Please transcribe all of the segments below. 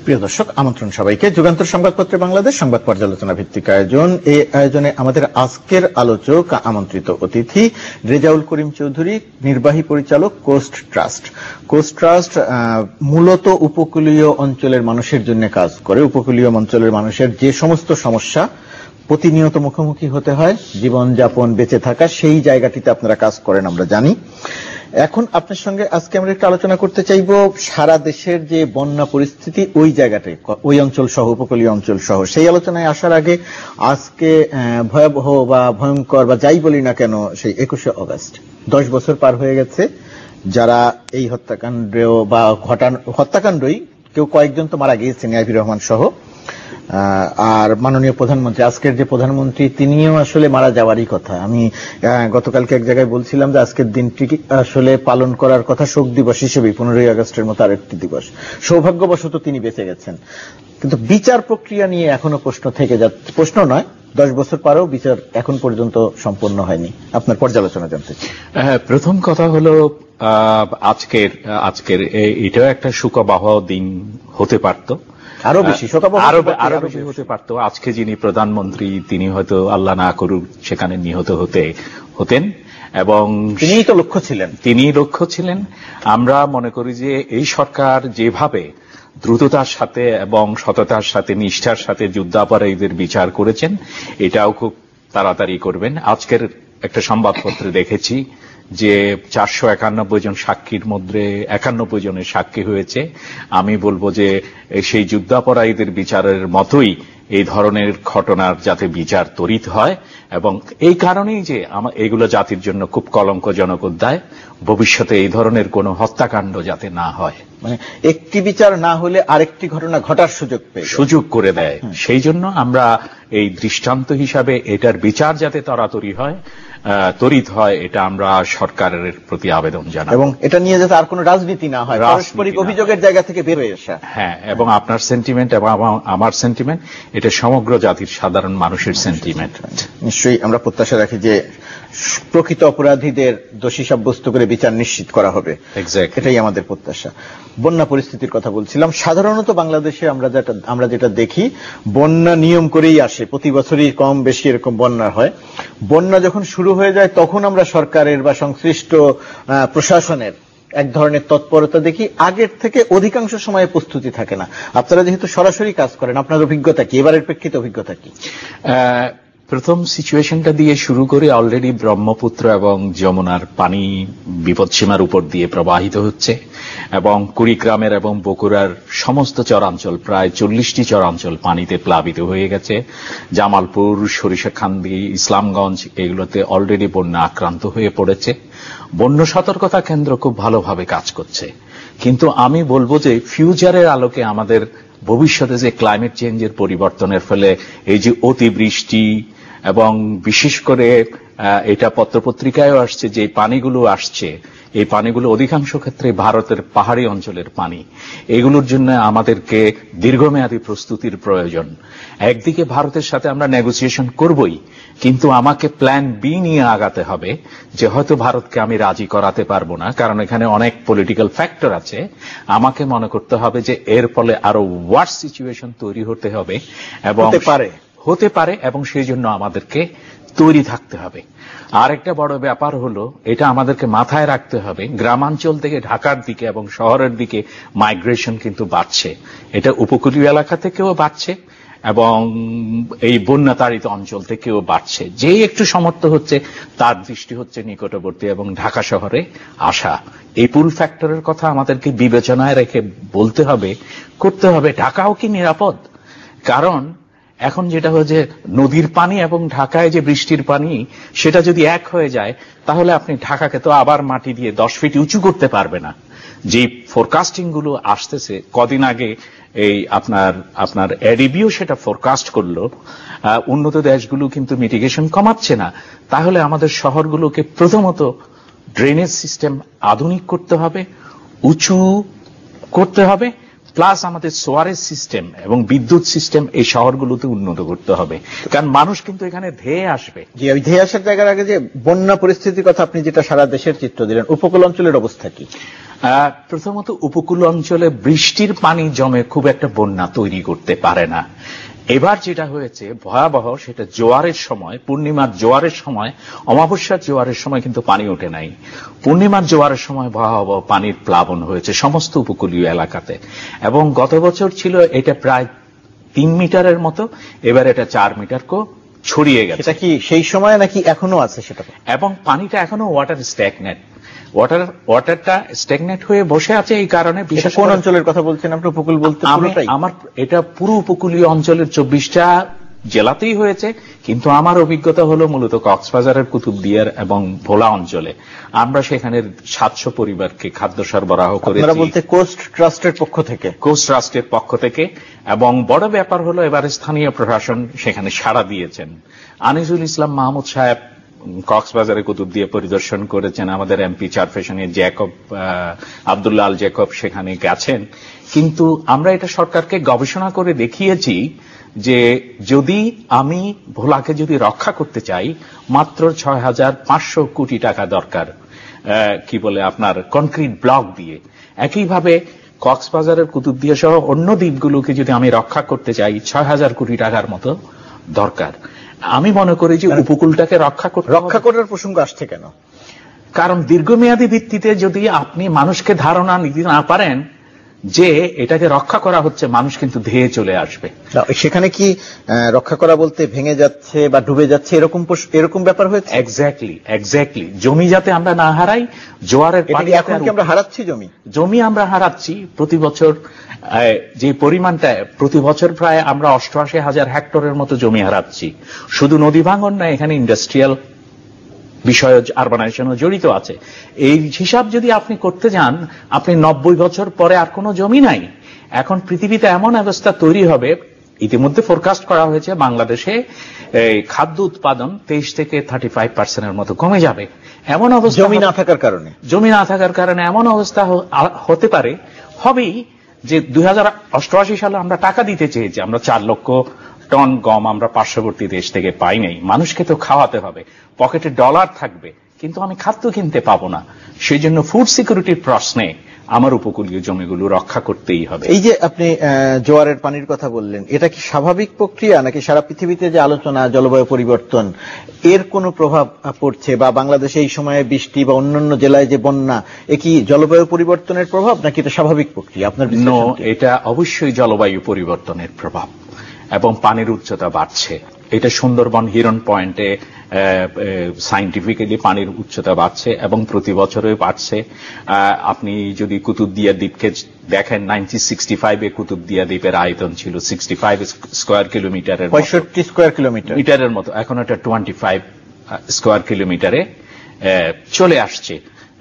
প্রিয় দর্শক, আমন্ত্রণ সবাইকে যুগান্তর সংবাদপত্রে বাংলাদেশ সংবাদ পর্যালোচনা ভিত্তিক আয়োজন। এই আয়োজনে আমাদের আজকের আলোচক আমন্ত্রিত অতিথি রেজাউল করিম চৌধুরী, নির্বাহী পরিচালক, কোস্ট ট্রাস্ট। কোস্ট ট্রাস্ট মূলত উপকূলীয় অঞ্চলের মানুষের জন্য কাজ করে। উপকূলীয় অঞ্চলের মানুষের যে সমস্ত সমস্যা প্রতিনিয়ত মুখোমুখি হতে হয়, জীবনযাপন, বেঁচে থাকা, সেই জায়গাটিতে আপনারা কাজ করেন আমরা জানি। এখন আপনার সঙ্গে আজকে আমরা একটু আলোচনা করতে চাইব সারা দেশের যে বন্যা পরিস্থিতি, ওই জায়গাটায়, ওই অঞ্চল সহ, উপকূলীয় অঞ্চল সহ। সেই আলোচনায় আসার আগে আজকে ভয়াবহ বা ভয়ঙ্কর বা যাই বলি না কেন, সেই 21শে অগস্ট 10 বছর পার হয়ে গেছে। যারা এই হত্যাকাণ্ড বা হত্যাকাণ্ডই, কেউ কয়েকজন তো মারা গিয়েছেন, আইভি রহমান সহ। আর মাননীয় প্রধানমন্ত্রী, আজকের যে প্রধানমন্ত্রী, তিনিও আসলে মারা যাওয়ারই কথা। আমি গতকালকে এক জায়গায় বলছিলাম যে আজকের দিনটি আসলে পালন করার কথা শোক দিবস হিসেবে, 15ই আগস্টের মতো আরেকটি দিবস। সৌভাগ্যবশত তিনি বেঁচে গেছেন, কিন্তু বিচার প্রক্রিয়া নিয়ে এখনো প্রশ্ন থেকে যাচ্ছে। প্রশ্ন নয়, 10 বছর পরেও বিচার এখন পর্যন্ত সম্পন্ন হয়নি। আপনার পর্যালোচনা জানতে চাই। প্রথম কথা হলো, আজকের এটাও একটা শোকাবহ দিন হতে পারত, আরো বেশি হতে পারত। আজকে যিনি প্রধানমন্ত্রী, তিনি হয়তো আল্লাহ না করুক সেখানে নিহত হতেন, এবং তিনি লক্ষ্য ছিলেন। আমরা মনে করি যে এই সরকার যেভাবে দ্রুততার সাথে এবং সততার সাথে, নিষ্ঠার সাথে যুদ্ধাপরাধীদের বিচার করেছেন, এটাও খুব তাড়াতাড়ি করবেন। আজকের একটা সংবাদপত্রে দেখেছি যে 491 জন সাক্ষীর মধ্যে 91 জনের সাক্ষী হয়েছে। আমি বলবো যে সেই যুদ্ধাপরাধীদের বিচারের মতোই এই ধরনের ঘটনার যাতে বিচার ত্বরিত হয়, এবং এই কারণেই যে এগুলো জাতির জন্য খুব কলঙ্কজনক অধ্যায়। ভবিষ্যতে এই ধরনের কোন হত্যাকাণ্ড যাতে না হয়, মানে একটি বিচার না হলে আরেকটি ঘটনা ঘটার সুযোগ করে দেয়। সেই জন্য আমরা এই দৃষ্টান্ত হিসাবে এটার বিচার যাতে ত্বরিত হয়, এটা আমরা সরকারের প্রতি আবেদন জানাই, এবং এটা নিয়ে যাতে আর কোনো রাজনীতি না হয়, পারস্পরিক অভিযোগের জায়গা থেকে বের হয়ে আসা। হ্যাঁ, এবং আপনার সেন্টিমেন্ট এবং আমার সেন্টিমেন্ট, এটা সমগ্র জাতির সাধারণ মানুষের সেন্টিমেন্ট। নিশ্চয়ই আমরা প্রত্যাশা রাখি যে প্রকৃত অপরাধীদের দোষী সাব্যস্ত করে বিচার নিশ্চিত করা হবে। এটাই আমাদের প্রত্যাশা। বন্যা পরিস্থিতির কথা বলছিলাম। সাধারণত বাংলাদেশে আমরা যেটা দেখি, বন্যা নিয়ম করেই আসে, প্রতি বছরই কম বেশি এরকম বন্যা হয়। বন্যা যখন শুরু হয়ে যায়, তখন আমরা সরকারের বা সংশ্লিষ্ট প্রশাসনের এক ধরনের তৎপরতা দেখি, আগের থেকে অধিকাংশ সময়ে প্রস্তুতি থাকে না। আপনারা যেহেতু সরাসরি কাজ করেন, আপনার অভিজ্ঞতা কি, এবারের প্রেক্ষিতে অভিজ্ঞতা কি? প্রথম সিচুয়েশনটা দিয়ে শুরু করে, অলরেডি ব্রহ্মপুত্র এবং যমুনার পানি বিপদসীমার উপর দিয়ে প্রবাহিত হচ্ছে, এবং কুড়িগ্রামের এবং বগুড়ার সমস্ত চরাঞ্চল, প্রায় 40টি চরাঞ্চল পানিতে প্লাবিত হয়ে গেছে। জামালপুর, সরিষাকান্দি, ইসলামগঞ্জ, এগুলোতে অলরেডি বন্যা আক্রান্ত হয়ে পড়েছে। বন্যা সতর্কতা কেন্দ্র খুব ভালোভাবে কাজ করছে, কিন্তু আমি বলবো যে ফিউচারের আলোকে আমাদের ভবিষ্যতে যে ক্লাইমেট চেঞ্জের পরিবর্তনের ফলে এই যে অতিবৃষ্টি, এবং বিশেষ করে এটা পত্রপত্রিকায়ও আসছে যে পানিগুলো আসছে, এই পানিগুলো অধিকাংশ ক্ষেত্রে ভারতের পাহাড়ি অঞ্চলের পানি। এগুলোর জন্য আমাদেরকে দীর্ঘমেয়াদী প্রস্তুতির প্রয়োজন। একদিকে ভারতের সাথে আমরা নেগোসিয়েশন করবই, কিন্তু আমাকে প্ল্যান বি নিয়ে আগাতে হবে, যে হয়তো ভারতকে আমি রাজি করাতে পারবো না, কারণ এখানে অনেক পলিটিক্যাল ফ্যাক্টর আছে। আমাকে মনে করতে হবে যে এর ফলে আরো ওয়ার্স সিচুয়েশন তৈরি হতে হবে, এবং হতে পারে, এবং সেই জন্য আমাদেরকে তৈরি থাকতে হবে। আর একটা বড় ব্যাপার হলো, এটা আমাদেরকে মাথায় রাখতে হবে, গ্রামাঞ্চল থেকে ঢাকার দিকে এবং শহরের দিকে মাইগ্রেশন কিন্তু বাড়ছে। এটা উপকূলীয় এলাকা থেকেও বাড়ছে, এবং এই বন্যাতাড়িত অঞ্চল থেকেও বাড়ছে। যেই একটু সমর্থ হচ্ছে, তার দৃষ্টি হচ্ছে নিকটবর্তী এবং ঢাকা শহরে আসা। এই পুল ফ্যাক্টরের কথা আমাদেরকে বিবেচনায় রেখে বলতে হবে, করতে হবে, ঢাকাও কি নিরাপদ? কারণ এখন যেটা হচ্ছে, নদীর পানি এবং ঢাকায় যে বৃষ্টির পানি, সেটা যদি এক হয়ে যায়, তাহলে আপনি ঢাকাকে তো আবার মাটি দিয়ে 10 ফিট উঁচু করতে পারবে না। যে ফোরকাস্টিং গুলো আসতেছে, কদিন আগে এই আপনার এডিবিও সেটা ফোরকাস্ট করলো, উন্নত দেশগুলো কিন্তু মিটিগেশন কমাচ্ছে না। তাহলে আমাদের শহরগুলোকে প্রথমত ড্রেনেজ সিস্টেম আধুনিক করতে হবে, উঁচু করতে হবে, প্লাস আমাদের সোয়ারেজ সিস্টেম এবং বিদ্যুৎ সিস্টেম এই শহরগুলোতে উন্নত করতে হবে, কারণ মানুষ কিন্তু এখানে ধেয়ে আসবে। যে ওই ধেয়ে আসার জায়গার আগে যে বন্যা পরিস্থিতির কথা আপনি যেটা সারা দেশের চিত্র দিলেন, উপকূল অঞ্চলের অবস্থা কি? প্রথমত উপকূল অঞ্চলে বৃষ্টির পানি জমে খুব একটা বন্যা তৈরি করতে পারে না। এবার যেটা হয়েছে ভয়াবহ, সেটা জোয়ারের সময়, পূর্ণিমার জোয়ারের সময়, অমাবস্যার জোয়ারের সময় কিন্তু পানি ওঠে নাই। পূর্ণিমার জোয়ারের সময় ভয়াবহ পানির প্লাবন হয়েছে সমস্ত উপকূলীয় এলাকাতে, এবং গত বছর ছিল এটা প্রায় 3 মিটারের মতো, এবার এটা 4 মিটারকেও ছড়িয়ে গেছে। এটা কি সেই সময় নাকি এখনো আছে সেটা? এবং পানিটা এখনো ওয়াটার স্ট্যাগনেট, ওয়াটারটা স্ট্যাগনেট হয়ে বসে আছে। এই কারণে বিশেষ কোন অঞ্চলের কথা বলছেন আপনি? উপকূল বলতে আমার এটা পুরো উপকূলীয় অঞ্চলের 24টা জেলাতেই হয়েছে, কিন্তু আমার অভিজ্ঞতা হলো মূলত কক্সবাজারের কুতুবদিয়ার এবং ভোলা অঞ্চলে। আমরা সেখানে 700 পরিবারকে খাদ্য সরবরাহ করেছি। আপনারা বলতে কোস্ট ট্রাস্টের পক্ষ থেকে? কোস্ট ট্রাস্টের পক্ষ থেকে। এবং বড় ব্যাপার হলো এবার স্থানীয় প্রশাসন সেখানে সাড়া দিয়েছেন। আনিসুল ইসলাম মাহমুদ সাহেব কক্সবাজারে কুতুবদিয়া পরিদর্শন করেছেন, আমাদের এমপি চেয়ারপারসনের আব্দুল্লাহ আল জ্যাকব সেখানে গেছেন। কিন্তু আমরা এটা সরকারকে গবেষণা করে দেখিয়েছি যে যদি আমি ভোলাকে যদি রক্ষা করতে চাই, মাত্র 6,500 কোটি টাকা দরকার, কি বলে আপনার কনক্রিট ব্লক দিয়ে। একইভাবে কক্সবাজারের কুতুবদিয়া সহ অন্য দ্বীপগুলোকে যদি আমি রক্ষা করতে চাই, 6,000 কোটি টাকার মতো দরকার। আমি মনে করি যে উপকূলটাকে রক্ষা করার প্রসঙ্গ আসছে কেন? কারণ দীর্ঘমেয়াদী ভিত্তিতে যদি আপনি মানুষকে ধারণা দিতে না পারেন যে এটাকে রক্ষা করা হচ্ছে, মানুষ কিন্তু ধেয়ে চলে আসবে। সেখানে কি রক্ষা করা বলতে ভেঙে যাচ্ছে বা ডুবে যাচ্ছে এরকম ব্যাপার হয়েছে? এক্স্যাক্টলি। জমি যাতে আমরা না হারাই, জোয়ারের পানি এখন কি আমরা হারাচ্ছি? জমি আমরা হারাচ্ছি প্রতি বছর। যে পরিমাণটা প্রতি বছর প্রায় আমরা 88,000 হেক্টরের মতো জমি হারাচ্ছি। শুধু নদী ভাঙন না, এখানে ইন্ডাস্ট্রিয়াল বিষয়, আরবানাইজেশনও জড়িত আছে। এই হিসাব যদি আপনি করতে যান, আপনি 90 বছর পরে আর কোনো জমি নাই। এখন পৃথিবীতে এমন অবস্থা তৈরি হবে, ইতিমধ্যে ফোরকাস্ট করা হয়েছে বাংলাদেশে খাদ্য উৎপাদন 23 থেকে 35% মতো কমে যাবে। এমন অবস্থা জমি না থাকার কারণে এমন অবস্থা হতে পারে, হবেই, যে 2088 সালে আমরা টাকা দিতে চেয়েছি, আমরা 4 লক্ষ টন গম আমরা পার্শ্ববর্তী দেশ থেকে পাই নাই। মানুষকে তো খাওয়াতে হবে, পকেটে ডলার থাকবে, কিন্তু আমি খাদ্য কিনতে পাবো না। সেই জন্য ফুড সিকিউরিটির প্রশ্নে আমার উপকূলীয় জমিগুলো রক্ষা করতেই হবে। এই যে আপনি জোয়ারের পানির কথা বললেন, এটা কি স্বাভাবিক প্রক্রিয়া নাকি সারা পৃথিবীতে যে আলোচনা জলবায়ু পরিবর্তন, এর কোনো প্রভাব পড়ছে? বা বাংলাদেশে এই সময়ে বৃষ্টি বা অন্যান্য জেলায় যে বন্যা, এ কি জলবায়ু পরিবর্তনের প্রভাব নাকি এটা স্বাভাবিক প্রক্রিয়া? আপনার এটা অবশ্যই জলবায়ু পরিবর্তনের প্রভাব, এবং পানির উচ্চতা বাড়ছে। এটা সুন্দরবন হিরন পয়েন্টে সাইন্টিফিক্যালি পানির উচ্চতা বাড়ছে এবং প্রতি বছরই বাড়ছে। আপনি যদি কুতুবদিয়া দ্বীপকে দেখেন, 1965-এ কুতুবদিয়া দ্বীপের আয়তন ছিল 65 স্কয়ার কিলোমিটারের, 65 স্কয়ার কিলোমিটারের মতো। এখন এটা 25 স্কয়ার কিলোমিটারে চলে আসছে।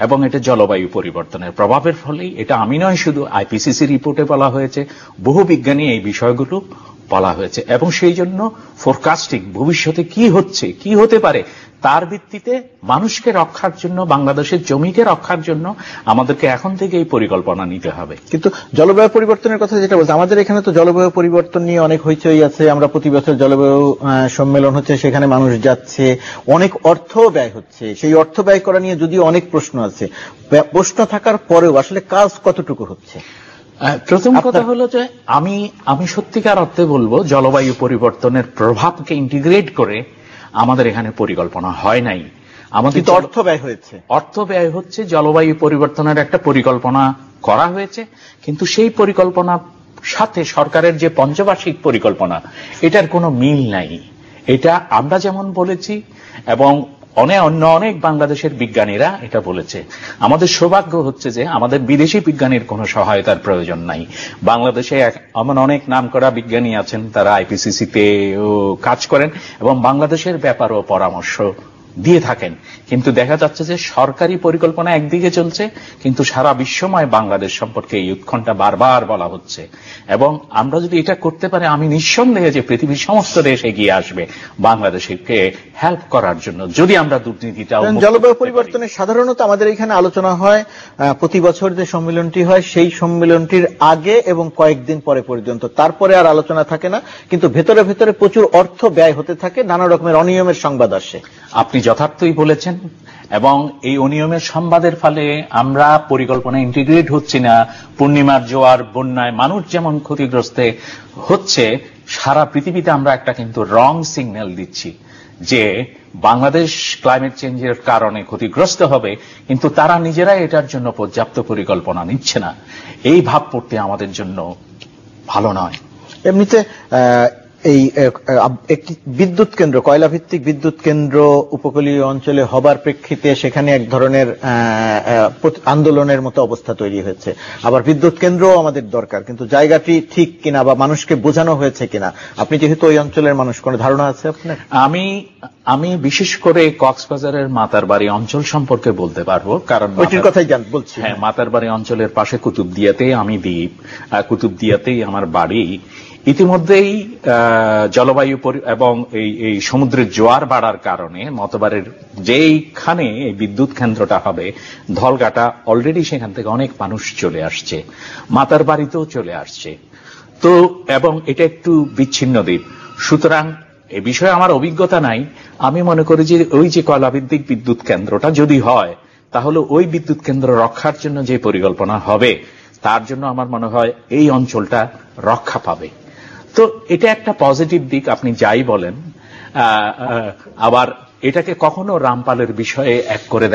এবং এটা জলবায়ু পরিবর্তনের প্রভাবের ফলেই। এটা আমি নয়, শুধু আইপিসিসি রিপোর্টে বলা হয়েছে, বহু বিজ্ঞানী এই বিষয়গুলো বলা হয়েছে। এবং সেই জন্য ফোরকাস্টিং, ভবিষ্যতে কি হচ্ছে, কি হতে পারে, তার ভিত্তিতে মানুষকে রক্ষার জন্য, বাংলাদেশের জমিকে রক্ষার জন্য আমাদেরকে এখন থেকে এই পরিকল্পনা নিতে হবে। কিন্তু জলবায়ু পরিবর্তনের কথা যেটা বলছে, আমাদের এখানে তো জলবায়ু পরিবর্তন নিয়ে অনেক হইচই আছে। আমরা প্রতি বছর জলবায়ু সম্মেলন হচ্ছে, সেখানে মানুষ যাচ্ছে, অনেক অর্থ ব্যয় হচ্ছে। সেই অর্থ ব্যয় করা নিয়ে যদিও অনেক প্রশ্ন আছে, প্রশ্ন থাকার পরেও আসলে কাজ কতটুকু হচ্ছে? প্রথম কথা হলো যে আমি সত্যিকার অর্থে বলবো, জলবায়ু পরিবর্তনের প্রভাবকে ইন্টিগ্রেট করে আমাদের এখানে পরিকল্পনা হয় নাই। আমাদের অর্থ ব্যয় হচ্ছে। জলবায়ু পরিবর্তনের একটা পরিকল্পনা করা হয়েছে, কিন্তু সেই পরিকল্পনার সাথে সরকারের যে পঞ্চবার্ষিক পরিকল্পনা, এটার কোনো মিল নাই। এটা আমরা যেমন বলেছি এবং অনেক বাংলাদেশের বিজ্ঞানীরা এটা বলেছে। আমাদের সৌভাগ্য হচ্ছে যে আমাদের বিদেশি বিজ্ঞানীর কোনো সহায়তার প্রয়োজন নাই। বাংলাদেশে এমন অনেক নামকরা বিজ্ঞানী আছেন, তারা আইপিসিসিতে কাজ করেন এবং বাংলাদেশের ব্যাপারেও পরামর্শ দিয়ে থাকেন, কিন্তু দেখা যাচ্ছে যে সরকারি পরিকল্পনা একদিকে চলছে, কিন্তু সারা বিশ্বময় বাংলাদেশ সম্পর্কে এই উৎকণ্ঠা বারবার বলা হচ্ছে। এবং আমরা যদি এটা করতে পারি, আমি নিঃসন্দেহে যে পৃথিবীর সমস্ত দেশ এগিয়ে আসবে বাংলাদেশকে হেল্প করার জন্য, যদি আমরা দুর্নীতিটা। জলবায়ু পরিবর্তনে সাধারণত আমাদের এখানে আলোচনা হয় প্রতি বছর যে সম্মেলনটি হয় সেই সম্মেলনটির আগে এবং কয়েকদিন পরে পর্যন্ত, তারপরে আর আলোচনা থাকে না, কিন্তু ভেতরে ভেতরে প্রচুর অর্থ ব্যয় হতে থাকে, নানা রকমের অনিয়মের সংবাদ আসে। আপনি যথার্থই বলেছেন, এবং এই অনিয়মের সংবাদের ফলে আমরা পরিকল্পনা ইন্টিগ্রেট হচ্ছি না। পূর্ণিমার জোয়ার বন্যায় মানুষ যেমন ক্ষতিগ্রস্ত হচ্ছে, সারা পৃথিবীতে আমরা একটা কিন্তু রং সিগন্যাল দিচ্ছি যে বাংলাদেশ ক্লাইমেট চেঞ্জের কারণে ক্ষতিগ্রস্ত হবে, কিন্তু তারা নিজেরাই এটার জন্য পর্যাপ্ত পরিকল্পনা নিচ্ছে না। এই ভাব পড়তে আমাদের জন্য ভালো নয়। এমনিতে এই একটি বিদ্যুৎ কেন্দ্র, কয়লা ভিত্তিক বিদ্যুৎ কেন্দ্র উপকূলীয় অঞ্চলে হবার প্রেক্ষিতে সেখানে এক ধরনের আন্দোলনের মতো অবস্থা তৈরি হয়েছে। আবার বিদ্যুৎ কেন্দ্রও আমাদের দরকার, কিন্তু জায়গাটি ঠিক কিনা বা মানুষকে বোঝানো হয়েছে কিনা, আপনি যেহেতু ওই অঞ্চলের মানুষ, কোনো ধারণা আছে আপনার? আমি বিশেষ করে কক্সবাজারের মাতারবাড়ি অঞ্চল সম্পর্কে বলতে পারবো, কারণ ওইটির কথাই বলছি। হ্যাঁ, মাতারবাড়ি অঞ্চলের পাশে কুতুবদিয়াতেই আমি দ্বীপ, কুতুবদিয়াতেই আমার বাড়ি। ইতিমধ্যেই জলবায়ু এবং এই সমুদ্রের জোয়ার বাড়ার কারণে মতবারের যেইখানে এই বিদ্যুৎ কেন্দ্রটা হবে, ধলঘাটা, অলরেডি সেখান থেকে অনেক মানুষ চলে আসছে, মাতার বাড়িতেও চলে আসছে। তো এবং এটা একটু বিচ্ছিন্ন দ্বীপ, সুতরাং এ বিষয়ে আমার অভিজ্ঞতা নাই। আমি মনে করি যে ওই যে কয়লাভিত্তিক বিদ্যুৎ কেন্দ্রটা যদি হয়, তাহলে ওই বিদ্যুৎ কেন্দ্র রক্ষার জন্য যে পরিকল্পনা হবে, তার জন্য আমার মনে হয় এই অঞ্চলটা রক্ষা পাবে। তো এটা একটা পজিটিভ দিক, আপনি যাই বলেন। আবার এটাকে কখনো রামপালের বিষয়ে এক করে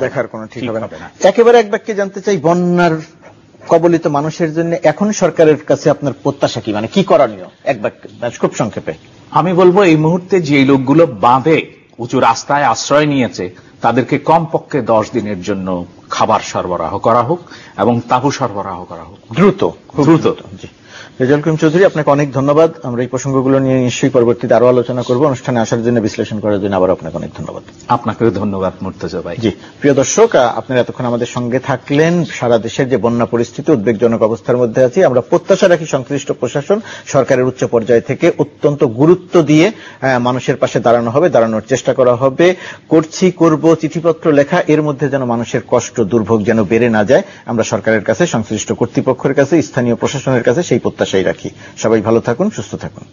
দেখার কোনো ঠিক হবে না। একেবারে এক বাক্যে জানতে চাই, বন্যার কবলিত মানুষের জন্য এখন সরকারের কাছে আপনার প্রত্যাশা কি, মানে কি করণীয়, এক বাক্যে খুব সংক্ষেপে? আমি বলবো, এই মুহূর্তে যে লোকগুলো বাঁধে উঁচু রাস্তায় আশ্রয় নিয়েছে, তাদেরকে কমপক্ষে 10 দিনের জন্য খাবার সরবরাহ করা হোক এবং তাঁবু সরবরাহ করা হোক দ্রুত। রেজাউল করিম চৌধুরী, আপনাকে অনেক ধন্যবাদ। আমরা এই প্রসঙ্গগুলো নিয়ে নিশ্চয়ই পরবর্তীতে আরো আলোচনা করব। অনুষ্ঠানে আসার জন্য, বিশ্লেষণ করার জন্য আবার আপনাকে অনেক ধন্যবাদ। আপনাকেও ধন্যবাদ মুর্তজা ভাই। জি, প্রিয় দর্শক, আপনারা এতক্ষণ আমাদের সঙ্গে থাকলেন। সারা দেশের যে বন্যা পরিস্থিতি, উদ্বেগজনক অবস্থার মধ্যে আছি, আমরা প্রত্যাশা রাখি সংশ্লিষ্ট প্রশাসন সরকারের উচ্চ পর্যায় থেকে অত্যন্ত গুরুত্ব দিয়ে মানুষের পাশে দাঁড়ানো হবে, দাঁড়ানোর চেষ্টা করা হবে। করব চিঠিপত্র লেখা, এর মধ্যে যেন মানুষের কষ্ট দুর্ভোগ যেন বেড়ে না যায়, আমরা সরকারের কাছে, সংশ্লিষ্ট কর্তৃপক্ষের কাছে, স্থানীয় প্রশাসনের কাছে সেই প্রত্যাশাই রাখি। সবাই ভালো থাকুন, সুস্থ থাকুন।